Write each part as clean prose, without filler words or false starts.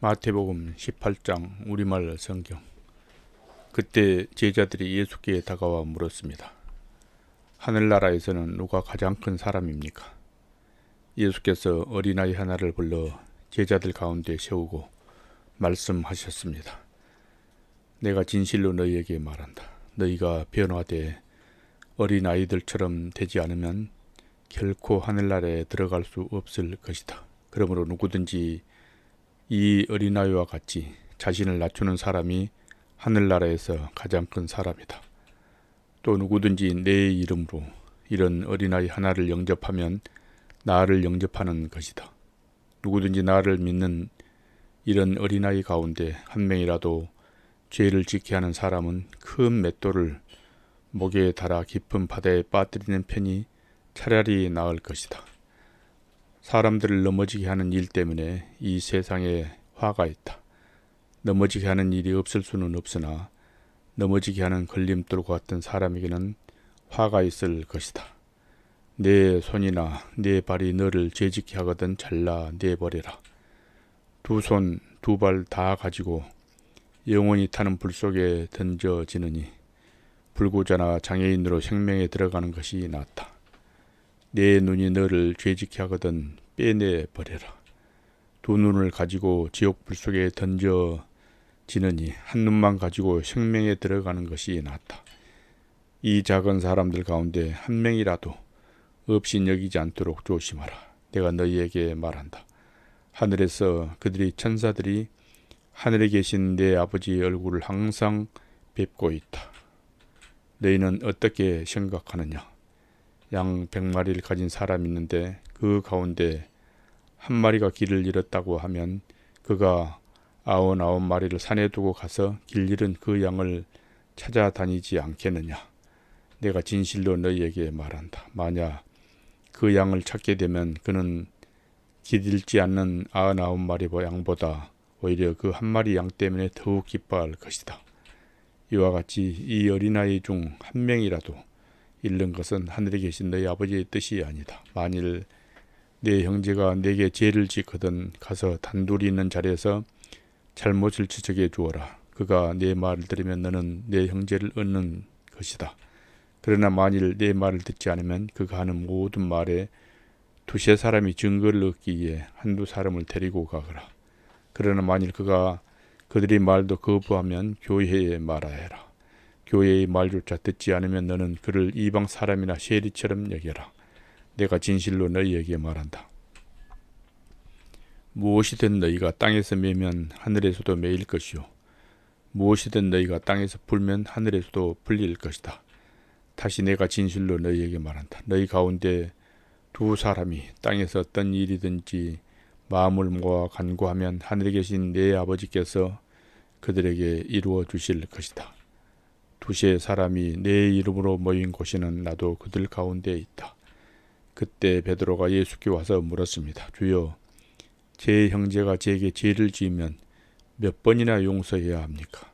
마태복음 18장 우리말 성경. 그때 제자들이 예수께 다가와 물었습니다. 하늘나라에서는 누가 가장 큰 사람입니까? 예수께서 어린아이 하나를 불러 제자들 가운데 세우고 말씀하셨습니다. 내가 진실로 너희에게 말한다. 너희가 변화돼 어린아이들처럼 되지 않으면 결코 하늘나라에 들어갈 수 없을 것이다. 그러므로 누구든지 이 어린아이와 같이 자신을 낮추는 사람이 하늘나라에서 가장 큰 사람이다. 또 누구든지 내 이름으로 이런 어린아이 하나를 영접하면 나를 영접하는 것이다. 누구든지 나를 믿는 이런 어린아이 가운데 한 명이라도 죄를 짓게 하는 사람은 큰 맷돌을 목에 달아 깊은 바다에 빠뜨리는 편이 차라리 나을 것이다. 사람들을 넘어지게 하는 일 때문에 이 세상에 화가 있다. 넘어지게 하는 일이 없을 수는 없으나 넘어지게 하는 걸림돌과 같은 사람에게는 화가 있을 것이다. 내 손이나 내 발이 너를 죄짓게 하거든 잘라 내버려라. 두 손, 두 발 다 가지고 영원히 타는 불 속에 던져지느니 불구자나 장애인으로 생명에 들어가는 것이 낫다. 내 눈이 너를 죄짓게 하거든 빼내버려라. 두 눈을 가지고 지옥 불 속에 던져지느니 한 눈만 가지고 생명에 들어가는 것이 낫다. 이 작은 사람들 가운데 한 명이라도 없인 여기지 않도록 조심하라. 내가 너희에게 말한다. 하늘에서 그들이 천사들이 하늘에 계신 내 아버지 얼굴을 항상 뵙고 있다. 너희는 어떻게 생각하느냐? 양 100마리를 가진 사람이 있는데 그 가운데 한 마리가 길을 잃었다고 하면 그가 99마리를 산에 두고 가서 길 잃은 그 양을 찾아다니지 않겠느냐? 내가 진실로 너희에게 말한다. 만약 그 양을 찾게 되면 그는 길 잃지 않는 99마리 양보다 오히려 그 한 마리 양 때문에 더욱 기뻐할 것이다. 이와 같이 이 어린아이 중 한 명이라도 잃는 것은 하늘에 계신 너희 아버지의 뜻이 아니다. 만일 내 형제가 내게 죄를 짓거든 가서 단둘이 있는 자리에서 잘못을 지적해 주어라. 그가 내 말을 들으면 너는 내 형제를 얻는 것이다. 그러나 만일 내 말을 듣지 않으면 그가 하는 모든 말에 두세 사람이 증거를 얻기 위해 한두 사람을 데리고 가거라. 그러나 만일 그가 그들의 말도 거부하면 교회에 말하여라 해라. 교회의 말조차 듣지 않으면 너는 그를 이방 사람이나 세리처럼 여겨라. 내가 진실로 너희에게 말한다. 무엇이든 너희가 땅에서 매면 하늘에서도 매일 것이요 무엇이든 너희가 땅에서 풀면 하늘에서도 풀릴 것이다. 다시 내가 진실로 너희에게 말한다. 너희 가운데 두 사람이 땅에서 어떤 일이든지 마음을 모아 간구하면 하늘에 계신 내 아버지께서 그들에게 이루어 주실 것이다. 두세 사람이 내 이름으로 모인 곳에는 나도 그들 가운데 있다. 그때 베드로가 예수께 와서 물었습니다. 주여, 제 형제가 제게 죄를 지으면 몇 번이나 용서해야 합니까?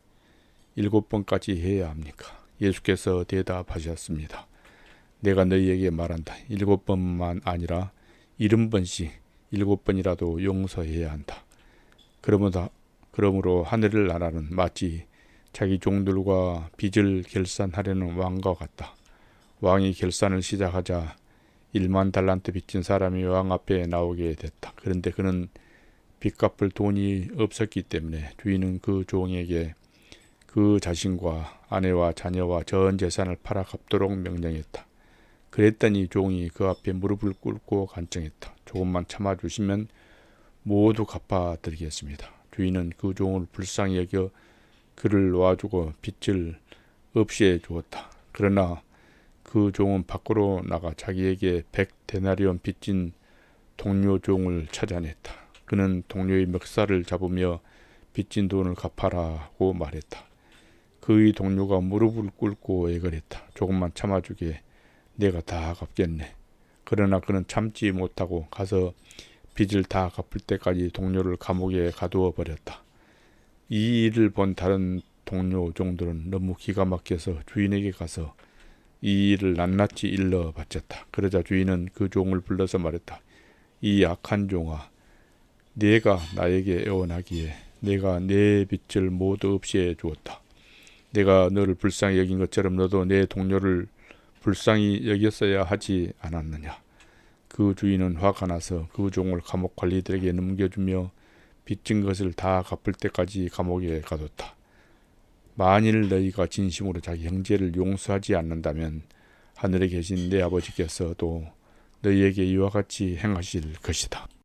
7번까지 해야 합니까? 예수께서 대답하셨습니다. 내가 너희에게 말한다. 7번만 아니라 70번씩 7번이라도 용서해야 한다. 그러므로 하늘을 나라는 마치 자기 종들과 빚을 결산하려는 왕과 같다. 왕이 결산을 시작하자 1만 달란트 빚진 사람이 왕 앞에 나오게 됐다. 그런데 그는 빚 갚을 돈이 없었기 때문에 주인은 그 종에게 그 자신과 아내와 자녀와 전 재산을 팔아 갚도록 명령했다. 그랬더니 종이 그 앞에 무릎을 꿇고 간청했다. 조금만 참아주시면 모두 갚아드리겠습니다. 주인은 그 종을 불쌍히 여겨 그를 놓아주고 빚을 없이 해주었다. 그러나 그 종은 밖으로 나가 자기에게 100데나리온 빚진 동료 종을 찾아냈다. 그는 동료의 멱살을 잡으며 빚진 돈을 갚아라고 말했다. 그의 동료가 무릎을 꿇고 애걸했다. 조금만 참아주게, 내가 다 갚겠네. 그러나 그는 참지 못하고 가서 빚을 다 갚을 때까지 동료를 감옥에 가두어 버렸다. 이 일을 본 다른 동료 종들은 너무 기가 막혀서 주인에게 가서 이 일을 낱낱이 일러 바쳤다. 그러자 주인은 그 종을 불러서 말했다. 이 악한 종아, 네가 나에게 애원하기에 내가 내 빚을 모두 없애 주었다. 내가 너를 불쌍히 여긴 것처럼 너도 내 동료를 불쌍히 여겼어야 하지 않았느냐. 그 주인은 화가 나서 그 종을 감옥 관리들에게 넘겨주며 빚진 것을 다 갚을 때까지 감옥에 가뒀다. 만일 너희가 진심으로 자기 형제를 용서하지 않는다면 하늘에 계신 내 아버지께서도 너희에게 이와 같이 행하실 것이다.